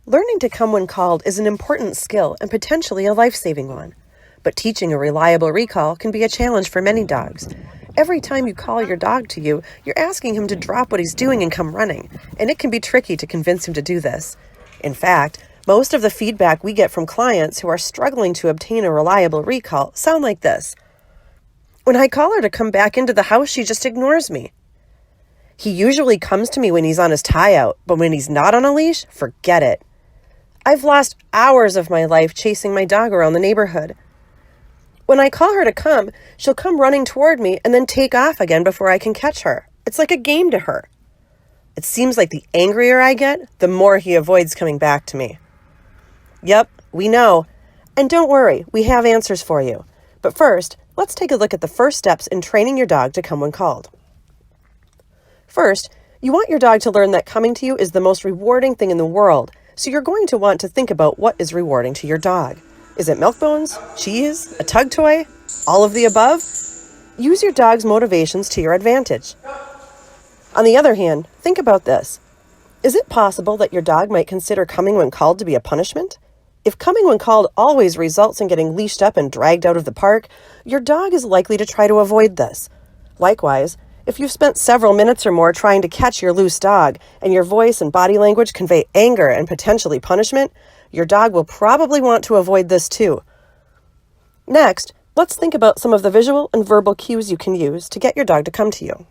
Learning to come when called is an important skill and potentially a life-saving one. But teaching a reliable recall can be a challenge for many dogs. Every time you call your dog to you, you're asking him to drop what he's doing and come running, and it can be tricky to convince him to do this. In fact, most of the feedback we get from clients who are struggling to obtain a reliable recall sound like this. When I call her to come back into the house, she just ignores me. He usually comes to me when he's on his tie-out, but when he's not on a leash, forget it. I've lost hours of my life chasing my dog around the neighborhood. When I call her to come, she'll come running toward me and then take off again before I can catch her. It's like a game to her. It seems like the angrier I get, the more he avoids coming back to me. Yep, we know. And don't worry, we have answers for you. But first, let's take a look at the first steps in training your dog to come when called. First, you want your dog to learn that coming to you is the most rewarding thing in the world, so you're going to want to think about what is rewarding to your dog. Is it milk bones, cheese, a tug toy, all of the above? Use your dog's motivations to your advantage. On the other hand, think about this. Is it possible that your dog might consider coming when called to be a punishment? If coming when called always results in getting leashed up and dragged out of the park, your dog is likely to try to avoid this. Likewise, if you've spent several minutes or more trying to catch your loose dog, and your voice and body language convey anger and potentially punishment, your dog will probably want to avoid this too. Next, let's think about some of the visual and verbal cues you can use to get your dog to come to you.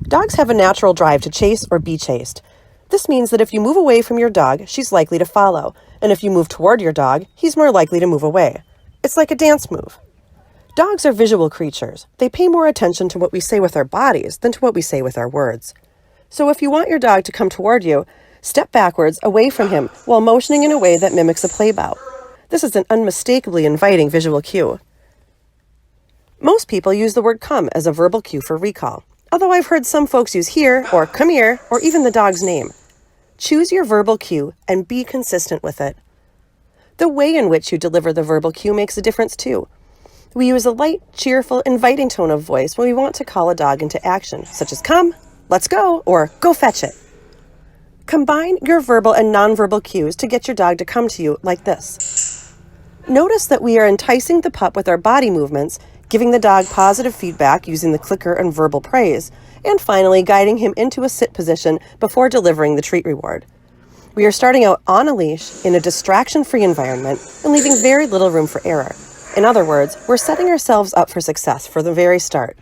Dogs have a natural drive to chase or be chased. This means that if you move away from your dog, she's likely to follow, and if you move toward your dog, he's more likely to move away. It's like a dance move. Dogs are visual creatures. They pay more attention to what we say with our bodies than to what we say with our words. So if you want your dog to come toward you, step backwards away from him while motioning in a way that mimics a play bow. This is an unmistakably inviting visual cue. Most people use the word come as a verbal cue for recall, although I've heard some folks use here or come here or even the dog's name. Choose your verbal cue and be consistent with it. The way in which you deliver the verbal cue makes a difference too. We use a light, cheerful, inviting tone of voice when we want to call a dog into action, such as come, let's go, or go fetch it. Combine your verbal and nonverbal cues to get your dog to come to you like this. Notice that we are enticing the pup with our body movements, giving the dog positive feedback using the clicker and verbal praise, and finally guiding him into a sit position before delivering the treat reward. We are starting out on a leash in a distraction-free environment and leaving very little room for error. In other words, we're setting ourselves up for success from the very start.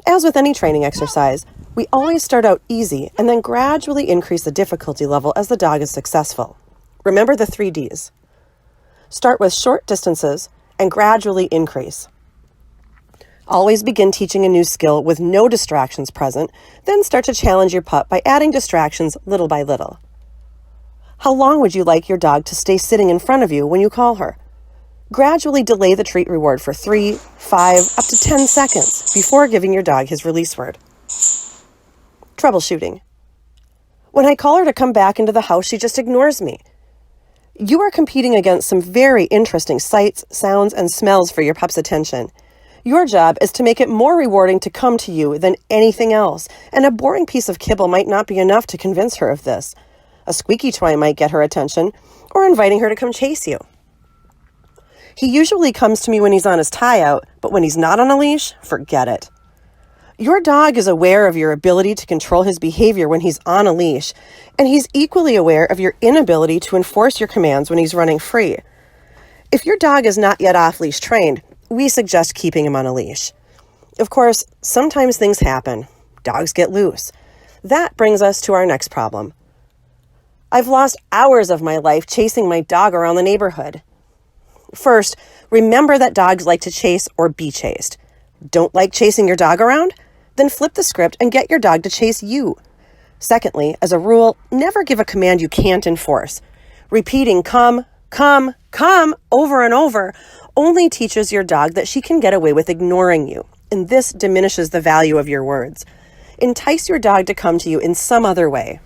As with any training exercise, we always start out easy and then gradually increase the difficulty level as the dog is successful. Remember the 3 Ds. Start with short distances and gradually increase. Always begin teaching a new skill with no distractions present, then start to challenge your pup by adding distractions little by little. How long would you like your dog to stay sitting in front of you when you call her? Gradually delay the treat reward for 3, 5, up to 10 seconds before giving your dog his release word. Troubleshooting. When I call her to come back into the house, she just ignores me. You are competing against some very interesting sights, sounds, and smells for your pup's attention. Your job is to make it more rewarding to come to you than anything else, and a boring piece of kibble might not be enough to convince her of this. A squeaky toy might get her attention, or inviting her to come chase you. He usually comes to me when he's on his tie-out, but when he's not on a leash, forget it. Your dog is aware of your ability to control his behavior when he's on a leash, and he's equally aware of your inability to enforce your commands when he's running free. If your dog is not yet off-leash trained, we suggest keeping him on a leash. Of course, sometimes things happen. Dogs get loose. That brings us to our next problem. I've lost hours of my life chasing my dog around the neighborhood. First, remember that dogs like to chase or be chased. Don't like chasing your dog around? Then flip the script and get your dog to chase you. Secondly, as a rule, never give a command you can't enforce. Repeating come, come, come over and over only teaches your dog that she can get away with ignoring you, and this diminishes the value of your words. Entice your dog to come to you in some other way.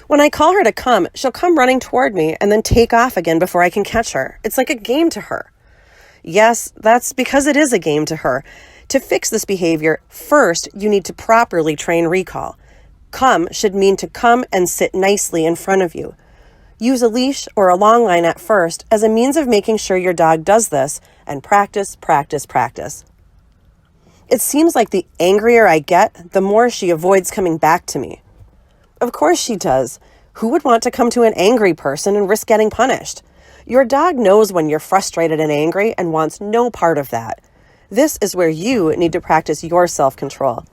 When I call her to come, she'll come running toward me and then take off again before I can catch her. It's like a game to her. Yes, that's because it is a game to her. To fix this behavior, first, you need to properly train recall. Come should mean to come and sit nicely in front of you. Use a leash or a long line at first as a means of making sure your dog does this, and practice, practice, practice. It seems like the angrier I get, the more she avoids coming back to me. Of course she does. Who would want to come to an angry person and risk getting punished? Your dog knows when you're frustrated and angry and wants no part of that. This is where you need to practice your self-control.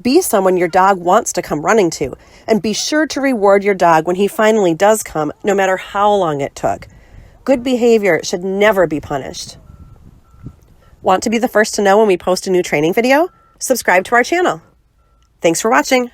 Be someone your dog wants to come running to, and be sure to reward your dog when he finally does come, no matter how long it took. Good behavior should never be punished. Want to be the first to know when we post a new training video? Subscribe to our channel. Thanks for watching.